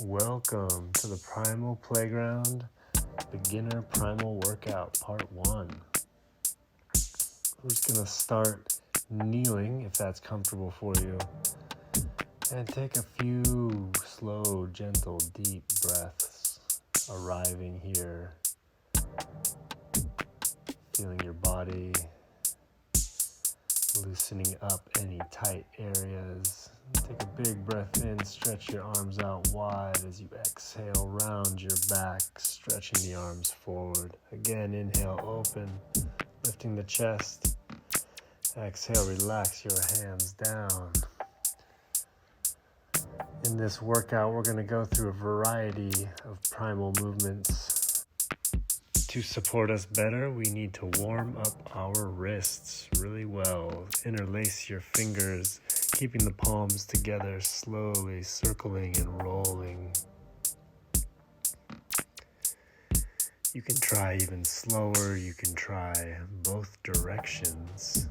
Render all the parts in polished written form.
Welcome to the Primal Playground Beginner Primal Workout Part 1. We're just going to start kneeling if that's comfortable for you. And take a few slow, gentle, deep breaths, arriving here. Feeling your body, loosening up any tight areas. Take a big breath in, stretch your arms out wide as you exhale, round your back, stretching the arms forward. Again, inhale, open, lifting the chest. Exhale, relax your hands down. In this workout, we're going to go through a variety of primal movements. To support us better, we need to warm up our wrists really well. Interlace your fingers, keeping the palms together, slowly circling and rolling. You can try even slower. You can try both directions.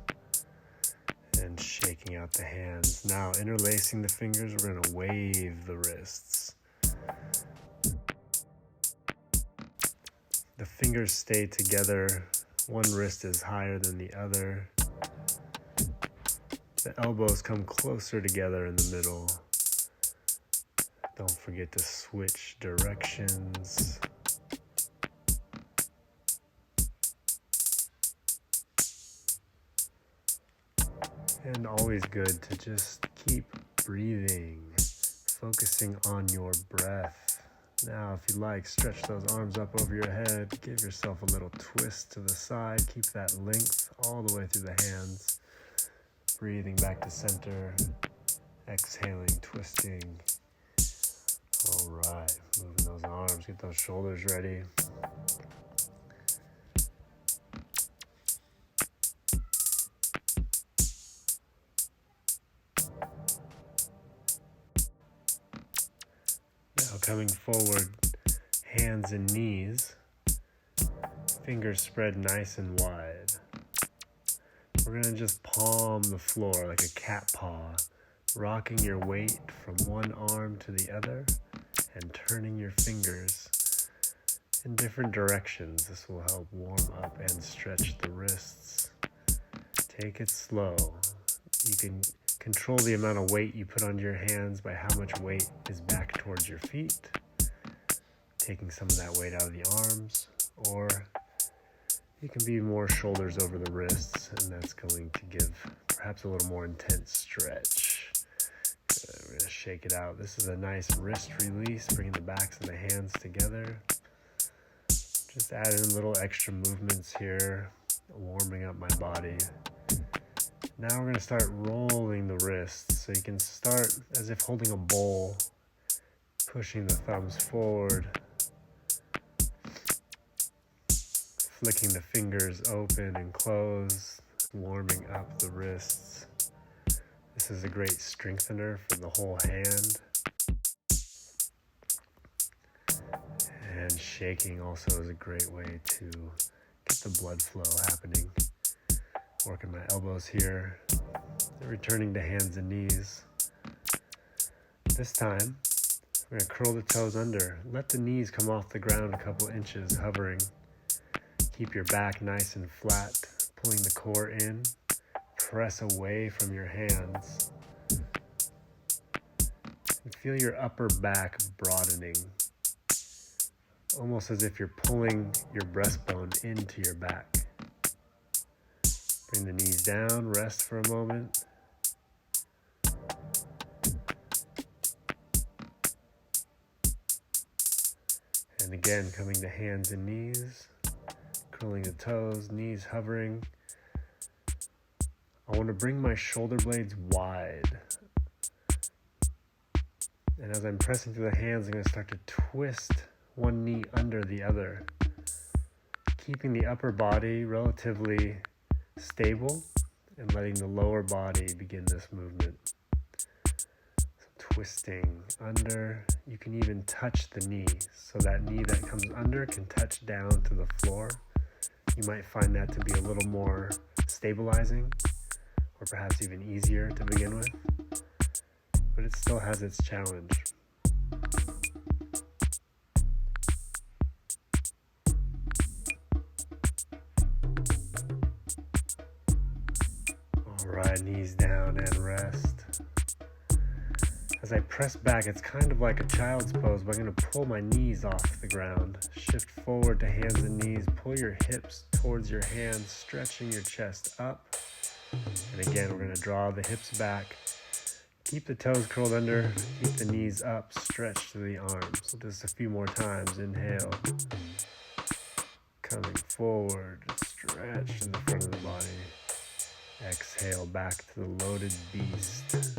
And shaking out the hands. Now, interlacing the fingers, we're going to wave the wrists. The fingers stay together. One wrist is higher than the other. The elbows come closer together in the middle. Don't forget to switch directions. And always good to just keep breathing, focusing on your breath. Now, if you like, stretch those arms up over your head. Give yourself a little twist to the side. Keep that length all the way through the hands. Breathing back to center. Exhaling, twisting. All right, moving those arms. Get those shoulders ready. Now coming forward, hands and knees, fingers spread nice and wide. We're going to just palm the floor like a cat paw, rocking your weight from one arm to the other and turning your fingers in different directions. This will help warm up and stretch the wrists. Take it slow. You can control the amount of weight you put on your hands by how much weight is back towards your feet, taking some of that weight out of the arms, or you can be more shoulders over the wrists, and that's going to give perhaps a little more intense stretch. Good. We're going to shake it out. This is a nice wrist release, bringing the backs of the hands together. Just add in little extra movements here, warming up my body. Now we're going to start rolling the wrists. So you can start as if holding a bowl, pushing the thumbs forward, flicking the fingers open and close, warming up the wrists. This is a great strengthener for the whole hand. And shaking also is a great way to get the blood flow happening. Working my elbows here, returning to hands and knees. This time, we're going to curl the toes under. Let the knees come off the ground a couple inches, hovering. Keep your back nice and flat, pulling the core in. Press away from your hands. And feel your upper back broadening, almost as if you're pulling your breastbone into your back. Bring the knees down, rest for a moment. And again, coming to hands and knees, curling the toes, knees hovering. I want to bring my shoulder blades wide. And as I'm pressing through the hands, I'm going to start to twist one knee under the other, keeping the upper body relatively stable and letting the lower body begin this movement. So twisting under. You can even touch the knee, so that knee that comes under can touch down to the floor. You might find that to be a little more stabilizing, or perhaps even easier to begin with, but it still has its challenge. knees down and rest. As I press back, it's kind of like a child's pose, but I'm going to pull my knees off the ground. Shift forward to hands and knees. Pull your hips towards your hands, stretching your chest up. And again, we're going to draw the hips back. Keep the toes curled under. Keep the knees up. Stretch to the arms. So just a few more times. Inhale. Coming forward. Stretch to the front of the body. Exhale back to the loaded beast.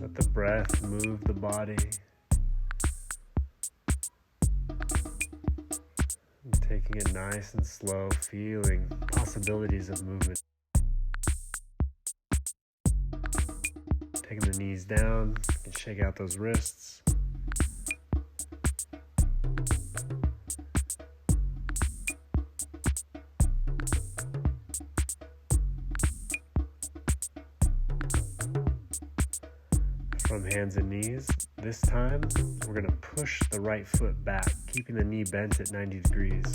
Let the breath move the body. And taking it nice and slow, feeling possibilities of movement. Taking the knees down, you can shake out those wrists. From hands and knees, this time we're going to push the right foot back, keeping the knee bent at 90 degrees.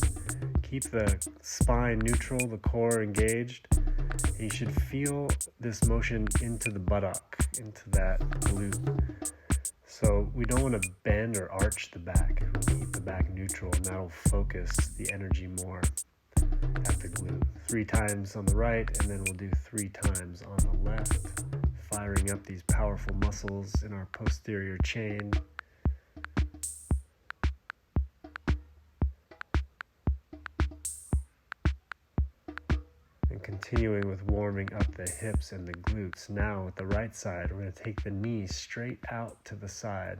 Keep the spine neutral, the core engaged. And you should feel this motion into the buttock, into that glute. So we don't want to bend or arch the back. We'll keep the back neutral, and that'll focus the energy more at the glute. 3 times on the right, and then we'll do 3 times on the left. Firing up these powerful muscles in our posterior chain. And continuing with warming up the hips and the glutes. Now with the right side, we're going to take the knee straight out to the side.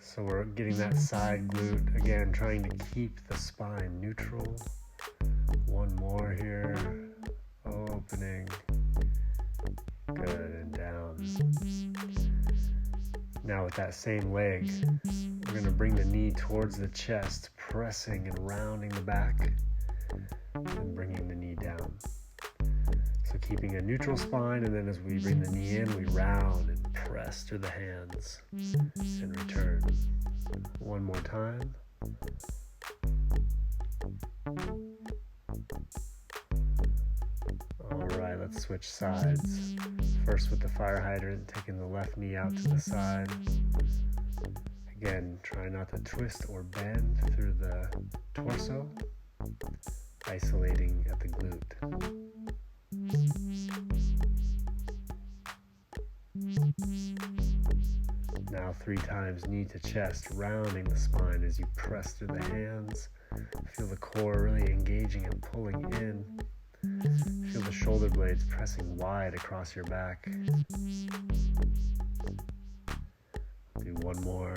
So we're getting that side glute, again, trying to keep the spine neutral. One more here, opening, good, and down. Now with that same leg, we're going to bring the knee towards the chest, pressing and rounding the back, and bringing the knee down. So keeping a neutral spine, and then as we bring the knee in, we round and press through the hands, and return. One more time. Alright, let's switch sides. First with the fire hydrant, taking the left knee out to the side. Again, try not to twist or bend through the torso, isolating at the glute. Now 3 times knee to chest, rounding the spine as you press through the hands. Feel the core really engaging and pulling in. Feel the shoulder blades pressing wide across your back. Do one more.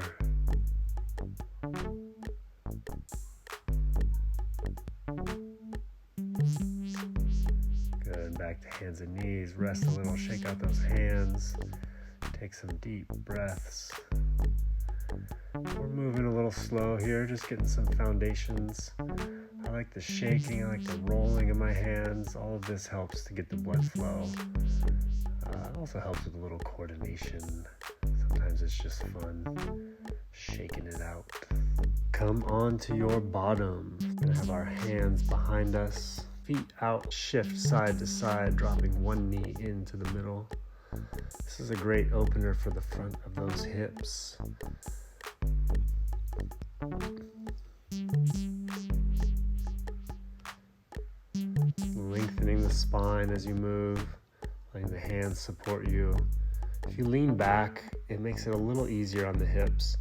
Good, back to hands and knees. Rest a little, shake out those hands. Take some deep breaths. We're moving a little slow here, just getting some foundations. I like the shaking, I like the rolling of my hands. All of this helps to get the blood flow. It also helps with a little coordination. Sometimes it's just fun shaking it out. Come onto your bottom. We're gonna have our hands behind us, feet out, shift side to side, dropping one knee into the middle. This is a great opener for the front of those hips. Lengthening the spine as you move, letting the hands support you. If you lean back, it makes it a little easier on the hips.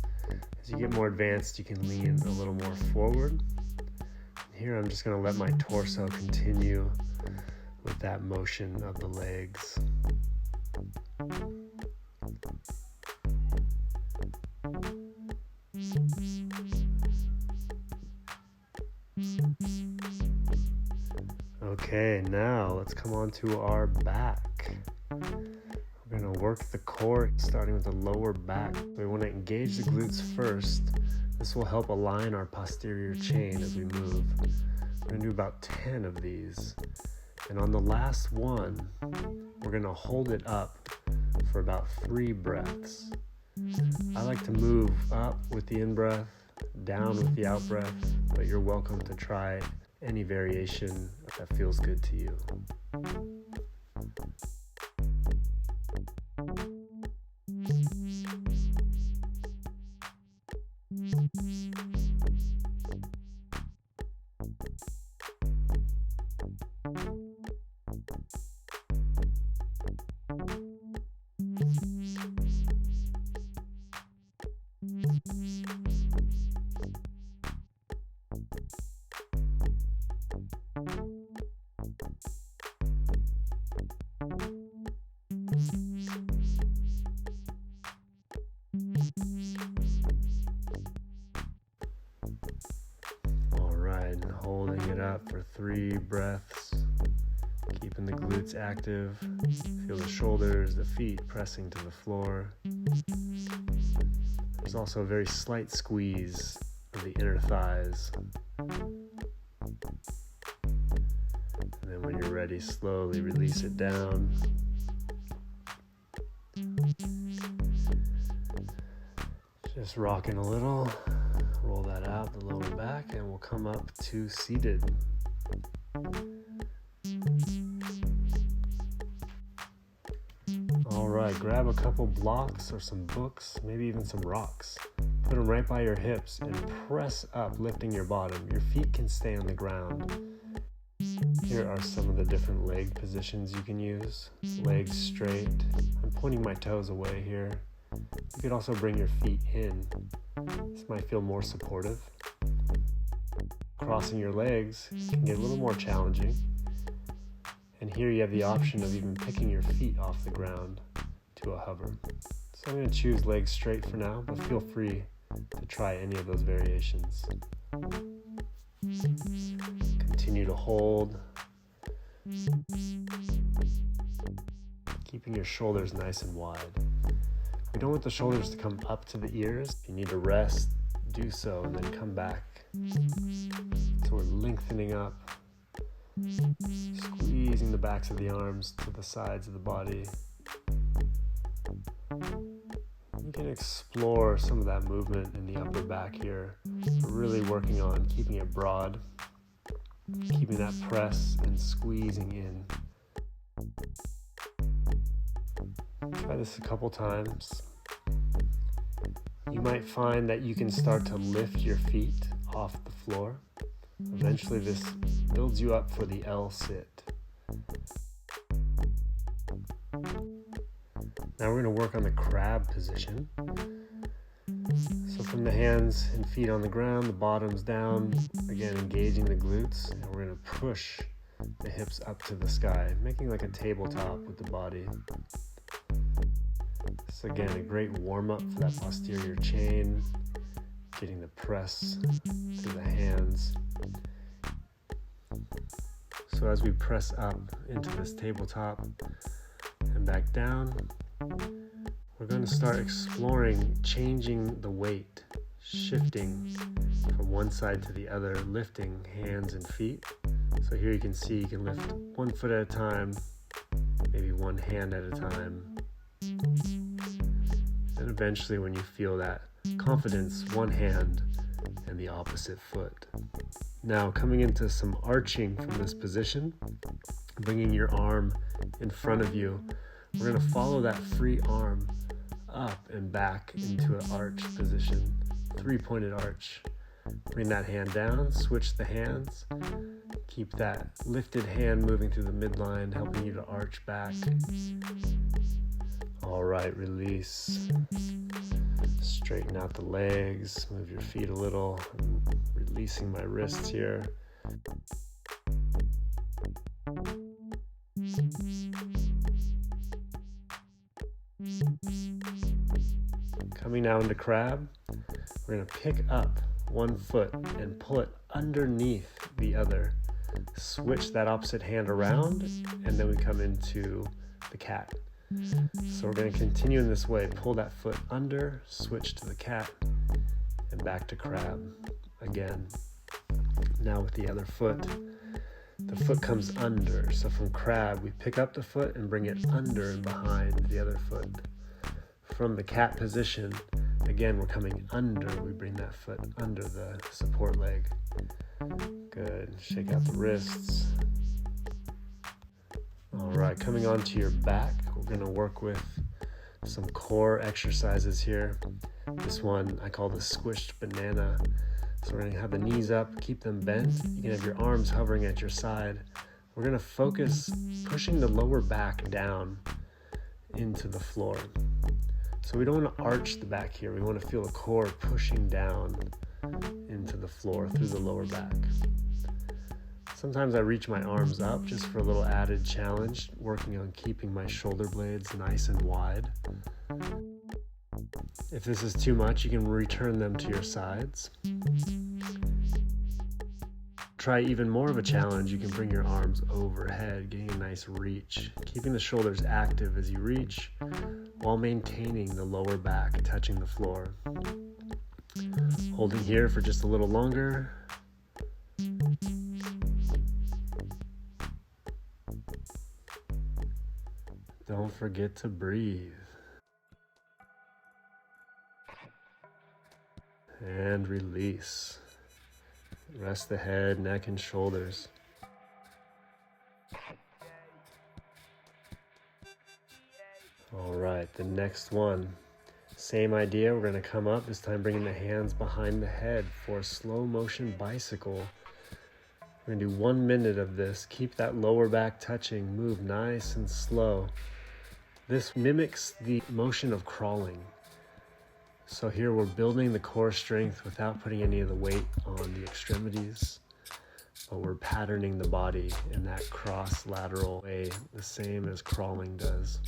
As you get more advanced, you can lean a little more forward. Here I'm just going to let my torso continue with that motion of the legs. Okay, now let's come on to our back. We're going to work the core starting with the lower back. We want to engage the glutes first. This will help align our posterior chain as we move. We're going to do about 10 of these. And on the last one, we're going to hold it up for about 3 breaths. I like to move up with the in-breath down with the out breath, but you're welcome to try any variation that feels good to you. And holding it up for 3 breaths, keeping the glutes active. Feel the shoulders, the feet pressing to the floor. There's also a very slight squeeze of the inner thighs. And then when you're ready, slowly release it down. Just rocking a little. Roll that out, the lower back, and we'll come up to seated. All right, grab a couple blocks or some books, maybe even some rocks. Put them right by your hips and press up, lifting your bottom. Your feet can stay on the ground. Here are some of the different leg positions you can use. Legs straight. I'm pointing my toes away here. You could also bring your feet in. This might feel more supportive. Crossing your legs can get a little more challenging. And here you have the option of even picking your feet off the ground to a hover. So I'm going to choose legs straight for now, but feel free to try any of those variations. Continue to hold. Keeping your shoulders nice and wide. We don't want the shoulders to come up to the ears. If you need to rest, do so, and then come back. So we're lengthening up, squeezing the backs of the arms to the sides of the body. You can explore some of that movement in the upper back here. We're really working on keeping it broad, keeping that press and squeezing in. Try this a couple times. You might find that you can start to lift your feet off the floor. Eventually this builds you up for the L sit. Now we're going to work on the crab position. So from the hands and feet on the ground, the bottoms down, again engaging the glutes, and we're going to push the hips up to the sky, making like a tabletop with the body. This is again a great warm-up for that posterior chain, getting the press through the hands. So as we press up into this tabletop and back down, we're going to start exploring changing the weight, shifting from one side to the other, lifting hands and feet. So here you can see you can lift 1 foot at a time, maybe 1 hand at a time. And eventually when you feel that confidence, 1 hand and the opposite foot. Now coming into some arching from this position, bringing your arm in front of you, we're going to follow that free arm up and back into an arch position, 3-pointed arch. Bring that hand down, switch the hands, keep that lifted hand moving through the midline, helping you to arch back. All right, release. Straighten out the legs, move your feet a little. I'm releasing my wrists here. Coming now into crab, we're going to pick up 1 foot and pull it underneath the other. Switch that opposite hand around, and then we come into the cat. So we're going to continue in this way. Pull that foot under, switch to the cat, and back to crab again. Now with the other foot, the foot comes under. So from crab, we pick up the foot and bring it under and behind the other foot. From the cat position, Again, we're coming under. We bring that foot under the support leg. Good. Shake out the wrists. All right, coming onto your back, we're going to work with some core exercises here. This one I call the squished banana. So we're going to have the knees up, keep them bent. You can have your arms hovering at your side. We're going to focus pushing the lower back down into the floor. So we don't want to arch the back here. We want to feel the core pushing down into the floor through the lower back. Sometimes I reach my arms up just for a little added challenge, working on keeping my shoulder blades nice and wide. If this is too much, you can return them to your sides. Try even more of a challenge. You can bring your arms overhead, getting a nice reach, keeping the shoulders active as you reach while maintaining the lower back touching the floor. Holding here for just a little longer. Don't forget to breathe. And release. Rest the head, neck, and shoulders. All right, the next one. Same idea, we're going to come up, this time bringing the hands behind the head for a slow motion bicycle. We're going to do 1 minute of this. Keep that lower back touching, move nice and slow. This mimics the motion of crawling. So here we're building the core strength without putting any of the weight on the extremities, but we're patterning the body in that cross lateral way, the same as crawling does.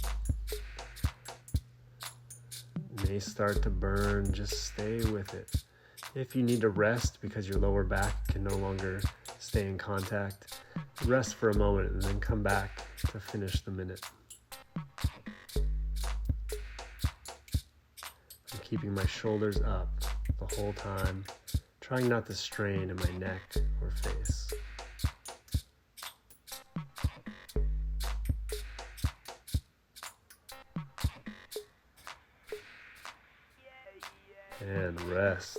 May start to burn, just stay with it. If you need to rest because your lower back can no longer stay in contact, rest for a moment and then come back to finish the minute. Keeping my shoulders up the whole time, trying not to strain in my neck or face. And rest.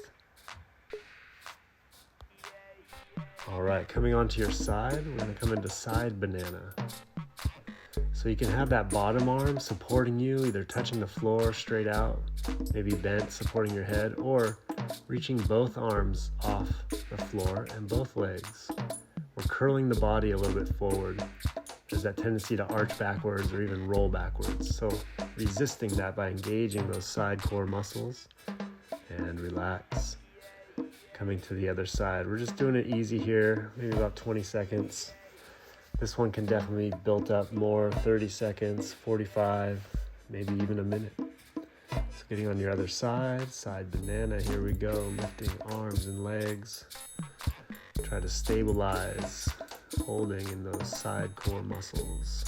All right, coming onto your side, we're going to come into side banana. So you can have that bottom arm supporting you, either touching the floor straight out, maybe bent, supporting your head, or reaching both arms off the floor and both legs. We're curling the body a little bit forward. There's that tendency to arch backwards or even roll backwards. So resisting that by engaging those side core muscles and relax. Coming to the other side. We're just doing it easy here, maybe about 20 seconds. This one can definitely be built up more, 30 seconds, 45, maybe even a minute. So getting on your other side, side banana, here we go, lifting arms and legs. Try to stabilize, holding in those side core muscles.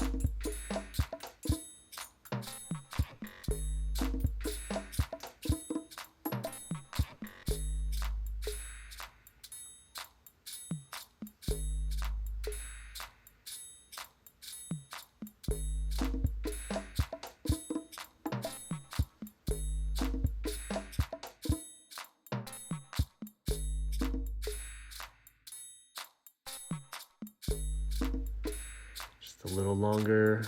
A little longer.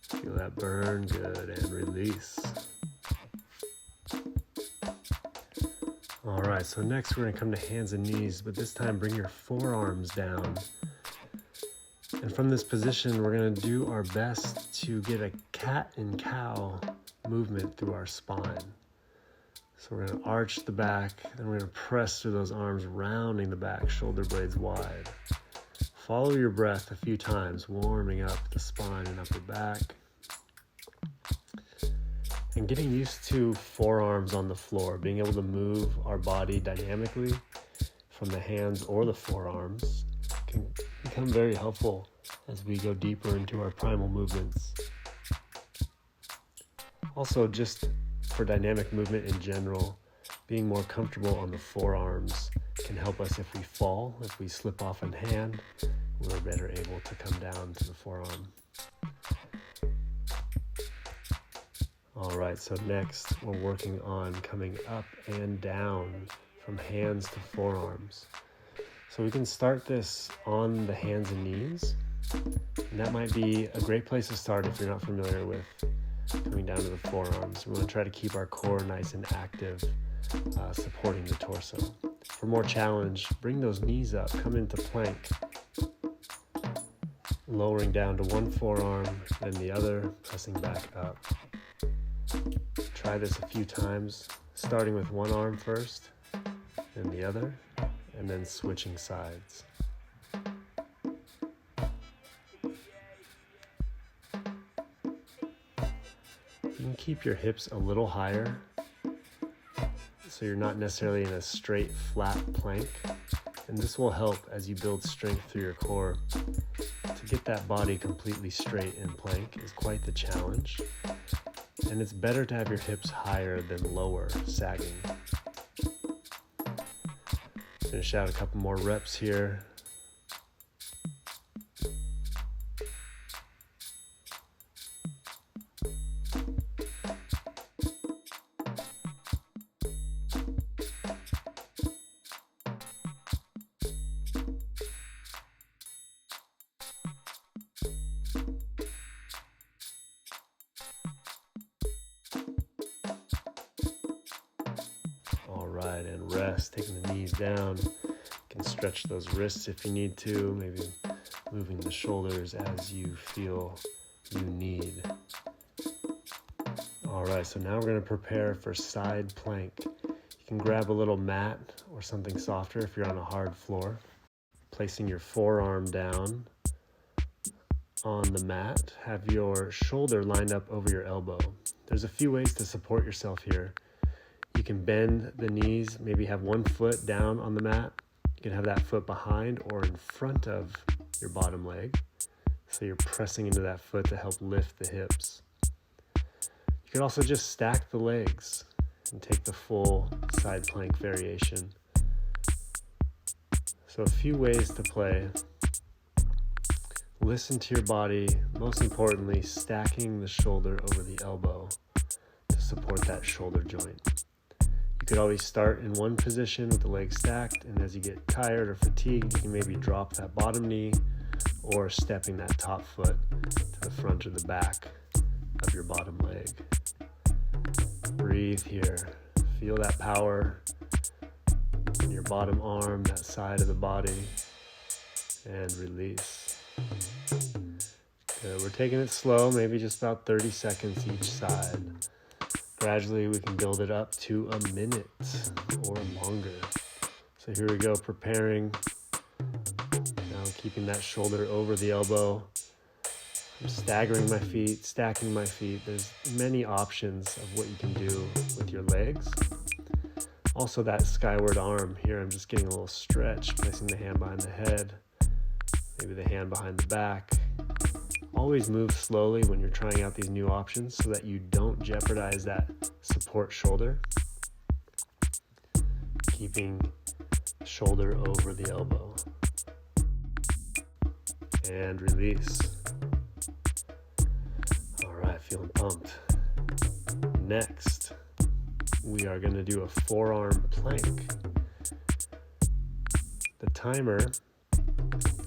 Feel that burn, good, and release. All right, so next we're gonna come to hands and knees, but this time bring your forearms down. And from this position, we're gonna do our best to get a cat and cow movement through our spine. So we're gonna arch the back, then we're gonna press through those arms, rounding the back, shoulder blades wide. Follow your breath a few times, warming up the spine and upper back. And getting used to forearms on the floor, being able to move our body dynamically from the hands or the forearms can become very helpful as we go deeper into our primal movements. Also, just for dynamic movement in general, being more comfortable on the forearms can help us if we fall, if we slip off a hand, we're better able to come down to the forearm. All right, so next we're working on coming up and down from hands to forearms. So we can start this on the hands and knees, and that might be a great place to start if you're not familiar with coming down to the forearms. We want to try to keep our core nice and active, supporting the torso. For more challenge, bring those knees up, come into plank, lowering down to one forearm, then the other, pressing back up. Try this a few times, starting with one arm first, then the other, and then switching sides. You can keep your hips a little higher, so you're not necessarily in a straight, flat plank, and this will help as you build strength through your core. To get that body completely straight in plank is quite the challenge, and it's better to have your hips higher than lower, sagging. Finish out a couple more reps here. All right, and rest, taking the knees down. You can stretch those wrists if you need to, maybe moving the shoulders as you feel you need. All right, so now we're going to prepare for side plank. You can grab a little mat or something softer if you're on a hard floor. Placing your forearm down on the mat, have your shoulder lined up over your elbow. There's a few ways to support yourself here. You can bend the knees, maybe have one foot down on the mat. You can have that foot behind or in front of your bottom leg. So you're pressing into that foot to help lift the hips. You can also just stack the legs and take the full side plank variation. So a few ways to play. Listen to your body, most importantly, stacking the shoulder over the elbow to support that shoulder joint. You could always start in one position with the legs stacked, and as you get tired or fatigued, you can maybe drop that bottom knee or stepping that top foot to the front or the back of your bottom leg. Breathe here. Feel that power in your bottom arm, that side of the body, and release. Good. We're taking it slow, maybe just about 30 seconds each side. Gradually, we can build it up to a minute or longer. So here we go, preparing. Now keeping that shoulder over the elbow. I'm staggering my feet, stacking my feet. There's many options of what you can do with your legs. Also that skyward arm here, I'm just getting a little stretch, placing the hand behind the head, maybe the hand behind the back. Always move slowly when you're trying out these new options so that you don't jeopardize that support shoulder. Keeping shoulder over the elbow. And release. All right, feeling pumped. Next, we are going to do a forearm plank. The timer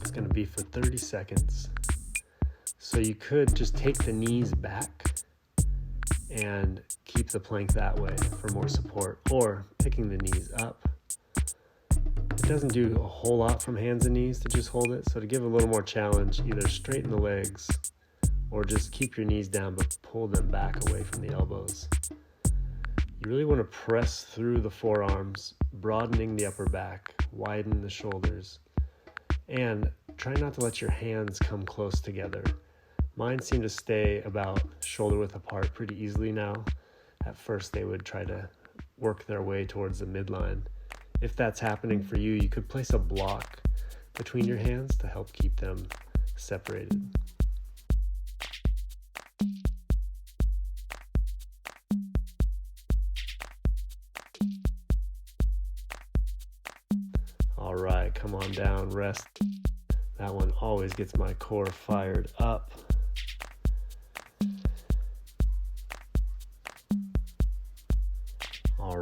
is going to be for 30 seconds. So you could just take the knees back and keep the plank that way for more support, or picking the knees up. It doesn't do a whole lot from hands and knees to just hold it, so to give a little more challenge, either straighten the legs or just keep your knees down but pull them back away from the elbows. You really want to press through the forearms, broadening the upper back, widen the shoulders, and try not to let your hands come close together. Mine seem to stay about shoulder width apart pretty easily now. At first, they would try to work their way towards the midline. If that's happening for you, you could place a block between your hands to help keep them separated. All right, come on down, rest. That one always gets my core fired up.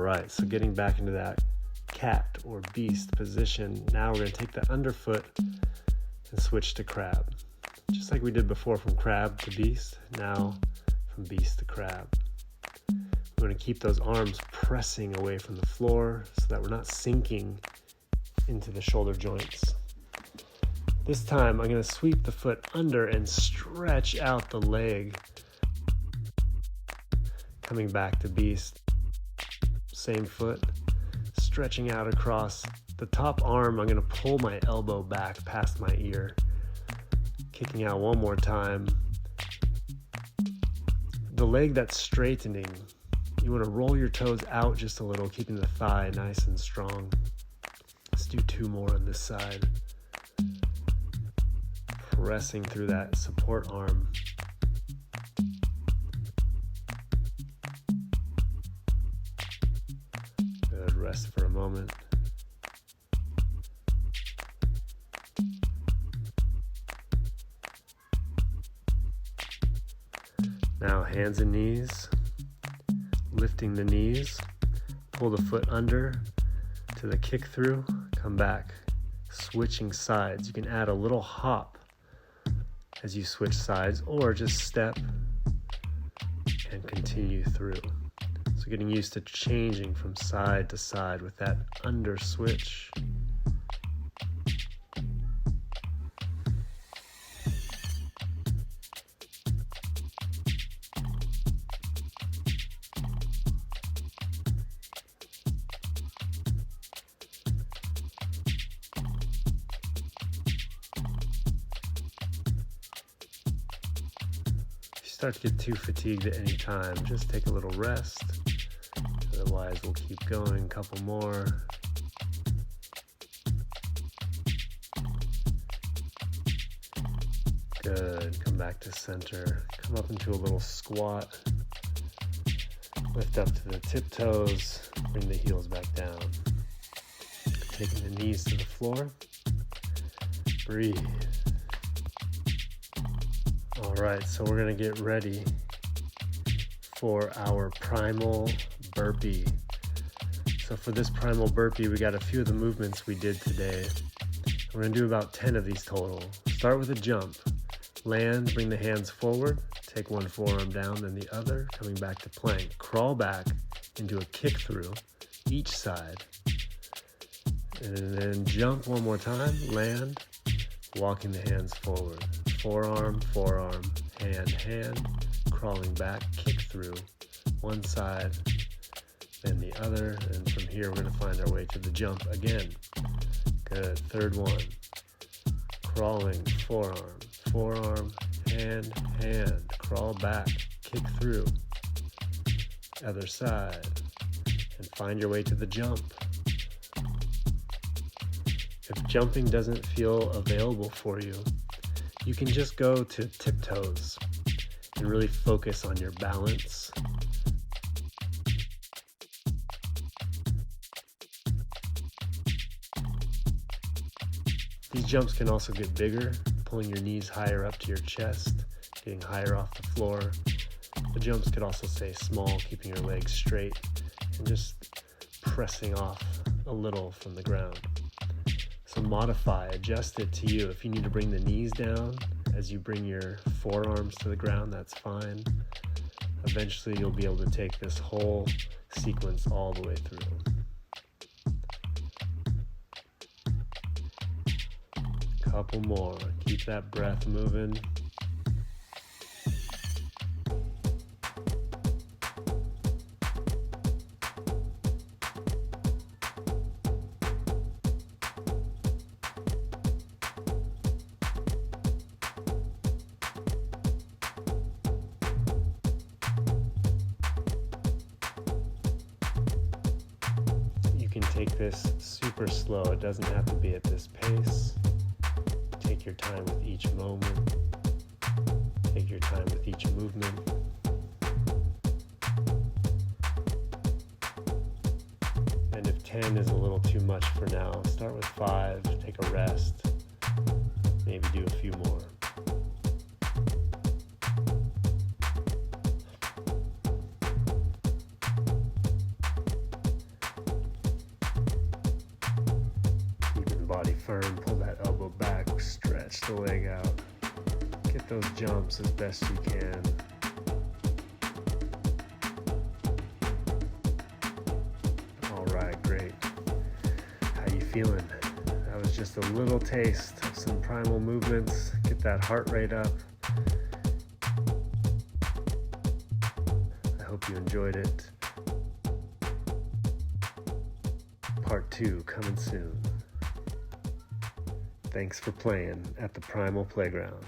right, so getting back into that cat or beast position, now we're going to take the underfoot and switch to crab. Just like we did before from crab to beast, now from beast to crab. We're going to keep those arms pressing away from the floor so that we're not sinking into the shoulder joints. This time I'm going to sweep the foot under and stretch out the leg. Coming back to beast. Same foot. Stretching out across the top arm. I'm going to pull my elbow back past my ear. Kicking out one more time. The leg that's straightening, you want to roll your toes out just a little, keeping the thigh nice and strong. Let's do 2 more on this side. Pressing through that support arm. Good, rest for a moment. Now hands and knees, lifting the knees, pull the foot under to the kick through, come back, switching sides. You can add a little hop as you switch sides, or just step and continue through. So getting used to changing from side to side with that under switch. Start to get too fatigued at any time, just take a little rest. Otherwise, we'll keep going. A couple more. Good. Come back to center. Come up into a little squat. Lift up to the tiptoes. Bring the heels back down. Taking the knees to the floor. Breathe. All right, so we're gonna get ready for our primal burpee. So for this primal burpee, we got a few of the movements we did today. We're gonna do about 10 of these total. Start with a jump. Land, bring the hands forward, take one forearm down, then the other, coming back to plank. Crawl back into a kick through each side. And then jump one more time, land, walking the hands forward. Forearm, forearm, hand, hand, crawling back, kick through one side, then the other, and from here we're going to find our way to the jump again. Good, third one, crawling, forearm, forearm, hand, hand, crawl back, kick through, other side, and find your way to the jump. If jumping doesn't feel available for you, you can just go to tiptoes and really focus on your balance. These jumps can also get bigger, pulling your knees higher up to your chest, getting higher off the floor. The jumps could also stay small, keeping your legs straight and just pressing off a little from the ground. So modify, adjust it to you. If you need to bring the knees down as you bring your forearms to the ground, that's fine. Eventually you'll be able to take this whole sequence all the way through. Couple more. Keep that breath moving. Take this super slow. It doesn't have to be at this pace. Take your time with each moment. Take your time with each movement. And if 10 is a little too much for now, start with 5, take a rest, maybe do a few more. body firm, pull that elbow back, stretch the leg out. Get those jumps as best you can. All right, great. How you feeling? That was just a little taste of some primal movements. Get that heart rate up. I hope you enjoyed it. Part 2 coming soon. Thanks for playing at the Primal Playground.